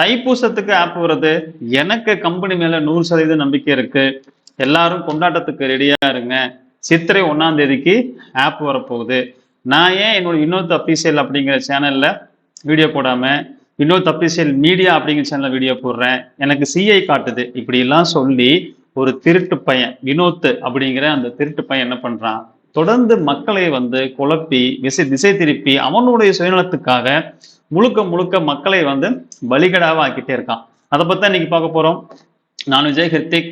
தைப்பூசத்துக்கு app வருது. எனக்கு company மேல 100% நம்பிக்கை இருக்கு. எல்லாரும் கொண்டாட்டத்துக்கு ரெடியா இருங்க. சித்திரை 1ஆம் தேதிக்கு ஆப் வரப்போகுது. நான் ஏன் என்னோட வினோத் அஃபீஷியல் அப்படிங்கிற சேனல்ல வீடியோ போடாம, வினோத் அஃபீஷியல் மீடியா அப்படிங்கிற சேனல்ல வீடியோ போடுறேன். எனக்கு சிஐ காட்டுது. இப்படிலாம் சொல்லி ஒரு திருட்டு பையன் வினோத் அப்படிங்கிற அந்த திருட்டு பையன் என்ன பண்றான்? தொடர்ந்து மக்களை வந்து குழப்பி, திசை திருப்பி அவனுடைய சுயநலத்துக்காக முழுக்க முழுக்க மக்களை வந்து பலிகடாவா ஆக்கிட்டே இருக்கான். அதை பத்தி இன்னைக்கு பார்க்க போறோம். நான் Vijay Hrithik.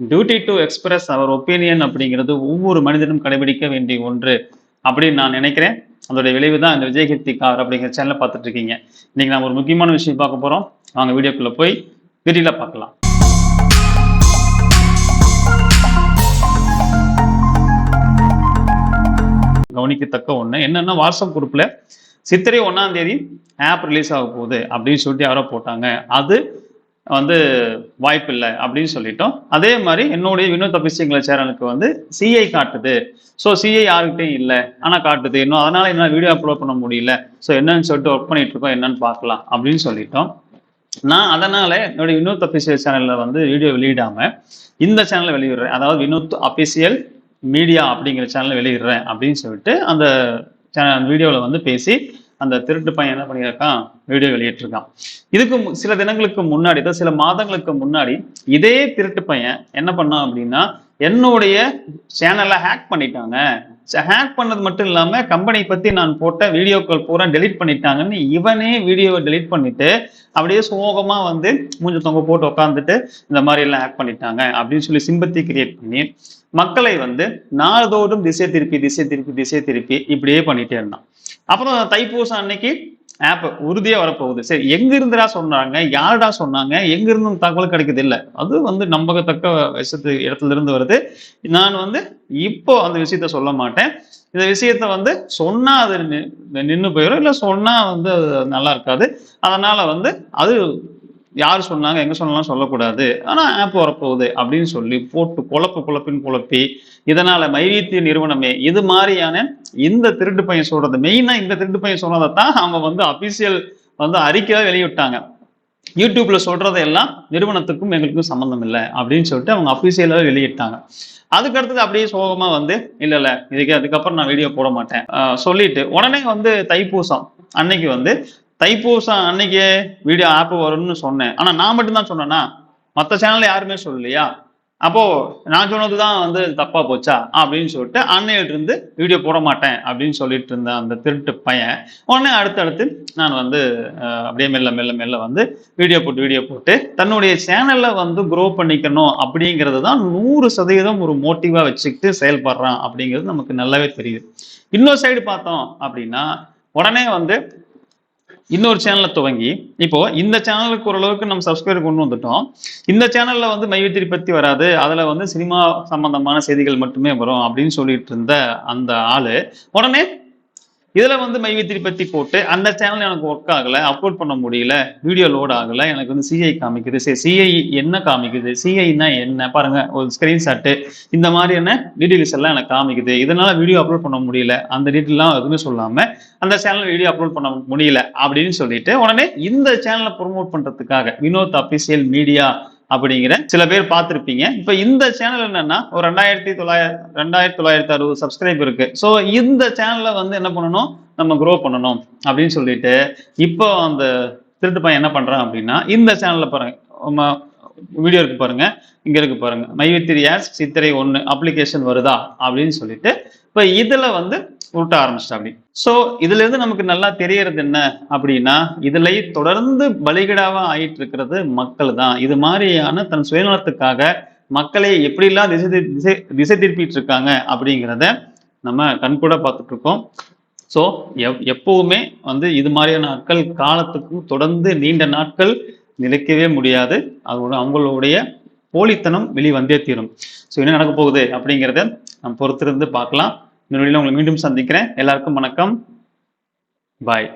Duty to express அவர் ஒப்பீனியன் அப்படிங்கிறது ஒவ்வொரு மனிதனும் கடைபிடிக்க வேண்டிய ஒன்று அப்படின்னு நான் நினைக்கிறேன். அதோடைய விளைவு தான் இந்த விஜய் ஹிருத்திக் அப்படிங்கிற சேனலை பார்த்துட்டு இருக்கீங்க. இன்னைக்கு நான் ஒரு முக்கியமான விஷயம் பார்க்க போறோம். வாங்க வீடியோக்குள்ள போய் டீட்டெயிலா பார்க்கலாம். கவனிக்கத்தக்க ஒண்ணு என்னன்னா, வாட்ஸ்அப் குரூப்ல சித்திரை 1ஆம் தேதி ஆப் ரிலீஸ் ஆக போகுது அப்படின்னு சொல்லிட்டு யாரோ போட்டாங்க. அது வந்து வாய்ப்பு இல்லை அப்படின்னு சொல்லிட்டோம். அதே மாதிரி என்னுடைய வினோத் அஃபீஷியல் சேனலுக்கு வந்து சிஐ காட்டுது. ஸோ சிஐ யாருக்கிட்டையும் இல்லை, ஆனால் காட்டுது. இன்னும் அதனால என்ன வீடியோ அப்லோட் பண்ண முடியல. ஸோ என்னன்னு சொல்லிட்டு ஒர்க் பண்ணிட்டு இருக்கோம், என்னன்னு பார்க்கலாம் அப்படின்னு சொல்லிட்டோம். நான் அதனால என்னுடைய வினோத் அஃபீஷியல் சேனல்ல வந்து வீடியோ வெளியிடாம இந்த சேனல்ல வெளியிடுறேன். அதாவது வினோத் அஃபீஷியல் மீடியா அப்படிங்கிற சேனல்ல வெளியிடுறேன் அப்படின்னு சொல்லிட்டு அந்த வீடியோவில் வந்து பேசி அந்த திருட்டு பையன் என்ன பண்ணியிருக்கான், வீடியோ வெளியிட்டிருக்கான். இதுக்கு சில தினங்களுக்கு முன்னாடி, சில மாதங்களுக்கு முன்னாடி இதே திருட்டு பையன் என்ன பண்ணான் அப்படின்னா, என்னுடைய சேனலை ஹேக் பண்ணிட்டாங்க. ஹேக் பண்ணது மட்டும் இல்லாம கம்பெனி பத்தி நான் போட்ட வீடியோக்கள் பூரா டெலிட் பண்ணிட்டாங்கன்னு இவனே வீடியோவை டெலிட் பண்ணிட்டு அப்படியே சோகமா வந்து மூஞ்ச தொங்க போட்டு உட்காந்துட்டு இந்த மாதிரி எல்லாம் ஹேக் பண்ணிட்டாங்க அப்படின்னு சொல்லி சிம்பத்தி கிரியேட் பண்ணி மக்களை வந்து நாள்தோறும் திசை திருப்பி இப்படியே பண்ணிட்டே இருந்தான். அப்புறம் தைப்பூசம் அன்னைக்கு ஆப் உறுதியா வரப்போகுது. சரி, எங்க இருந்துடா சொன்னாங்க, யாருடா சொன்னாங்க, எங்க இருந்து தகவல் கிடைக்குது இல்ல, அது வந்து நம்பகத்தக்க இடத்துல இருந்து வருது. நான் வந்து இப்போ அந்த விஷயத்த சொல்ல மாட்டேன். இந்த விஷயத்த வந்து சொன்னா அது நின்று போயிடும், இல்ல சொன்னா வந்து நல்லா இருக்காது. அதனால வந்து அது யார் சொன்னாங்க, எங்க சொன்னாலும் சொல்லக்கூடாது. ஆனா ஆப் வரப்போகுது அப்படின்னு சொல்லி போட்டு குழப்பின்னு குழப்பி, இதனால மைவீத்திய நிறுவனமே இது மாதிரியான இந்த திருட்டு பையன் சொல்றது, மெயினா இந்த திருட்டு பையன் சொன்னதைத்தான் அவங்க வந்து அபிஷியல் வந்து அறிக்கையா வெளியிட்டாங்க. யூடியூப்ல சொல்றது எல்லாம் நிறுவனத்துக்கும் எங்களுக்கும் சம்பந்தம் இல்லை அப்படின்னு சொல்லிட்டு அவங்க அபிஷியலாவே வெளியிட்டாங்க. அதுக்கு அடுத்தது அப்படியே சோகமா வந்து இல்ல அதுக்கப்புறம் நான் வீடியோ போட மாட்டேன் சொல்லிட்டு உடனே வந்து தைப்பூசம் அன்னைக்கு வந்து தைப்பூசம் அன்னைக்கு வீடியோ ஆப் வரும்னு சொன்னேன். ஆனா நான் மட்டும்தான் சொன்னேன்னா, மற்ற சேனல்ல யாருமே சொல்லலையா? அப்போ நான் சொன்னதுதான் வந்து தப்பா போச்சா அப்படின்னு சொல்லிட்டு அன்னையில இருந்து வீடியோ போட மாட்டேன் அப்படின்னு சொல்லிட்டு இருந்த அந்த திருட்டு பையன் உடனே அடுத்தடுத்து நான் வந்து அப்படியே மெல்ல வந்து வீடியோ போட்டு தன்னுடைய சேனல்ல வந்து குரோ பண்ணிக்கணும் அப்படிங்கிறது தான் 100% ஒரு மோட்டிவா வச்சுக்கிட்டு செயல்படுறான் அப்படிங்கிறது நமக்கு நல்லாவே தெரியுது. இன்னொரு சைடு பார்த்தோம் அப்படின்னா, உடனே வந்து இன்னொரு சேனலை துவங்கி இப்போ இந்த சேனலுக்கு ஓரளவுக்கு நம்ம சப்ஸ்கிரைபர் கொண்டு வந்துட்டோம். இந்த சேனல்ல வந்து மைவித்திரி பத்தி வராது, அதுல வந்து சினிமா சம்பந்தமான செய்திகள் மட்டுமே வரும் அப்படின்னு சொல்லிட்டு இருந்த அந்த ஆளு உடனே இதுல வந்து மைவித்திரி பத்தி போட்டு அந்த சேனல் எனக்கு ஒர்க் ஆகல, அப்லோட் பண்ண முடியல, வீடியோ லோட் ஆகல, எனக்கு வந்து சிஐ காமிக்குது. சரி, சிஐ என்ன காமிக்குது, சிஐனா என்ன பாருங்க, ஒரு ஸ்கிரீன்ஷாட்டு இந்த மாதிரியான டீட்டெயில்ஸ் எல்லாம் எனக்கு காமிக்குது. இதனால வீடியோ அப்லோட் பண்ண முடியல, அந்த டீட்டெயிலாம் எதுவுமே சொல்லாம அந்த சேனல் வீடியோ அப்லோட் பண்ண முடியல அப்படின்னு சொல்லிட்டு உடனே இந்த சேனலை ப்ரொமோட் பண்றதுக்காக வினோத் அஃபீஷியல் மீடியா அப்படிங்கிற சில பேர் பார்த்திருப்பீங்க. இப்ப இந்த சேனல் என்னன்னா ஒரு 2960 சப்ஸ்கிரைப் இருக்கு. ஸோ இந்த சேனல்ல வந்து என்ன பண்ணணும், நம்ம க்ரோ பண்ணணும் அப்படின்னு சொல்லிட்டு இப்போ அந்த திருட்டு பையன் என்ன பண்றான் அப்படின்னா, இந்த சேனல்ல பாருங்க, வீடியோ இருக்கு பாருங்க, இங்க இருக்கு பாருங்க, மைவித்திரி ஆட்ஸ் சித்திரை 1 அப்ளிகேஷன் வருதா அப்படின்னு சொல்லிட்டு இப்ப இதுல வந்து உருட்ட ஆரம்பிச்சிட்டா. அப்படி சோ இதுல இருந்து நமக்கு நல்லா தெரியறது என்ன அப்படின்னா, இதுல தொடர்ந்து பலிகடாவா ஆயிட்டு இருக்கிறது மக்கள் தான். இது மாதிரியான தன் சுயநலத்துக்காக மக்களை எப்படிலாம் திசை திருப்பிட்டு இருக்காங்க அப்படிங்கிறத நம்ம கண்கூட பார்த்துட்டு இருக்கோம். ஸோ எப்பவுமே வந்து இது மாதிரியான நாட்கள் காலத்துக்கும் தொடர்ந்து நீண்ட நாட்கள் நிலைக்கவே முடியாது. அதோட அவங்களுடைய போலித்தனம் வெளிவந்தே தீரும். ஸோ என்ன நடக்க போகுது அப்படிங்கிறத நம்ம பொறுத்திருந்து பார்க்கலாம். இந்த வீடியோல உங்களை மீண்டும் சந்திக்கிறேன். எல்லாருக்கும் வணக்கம். பாய்.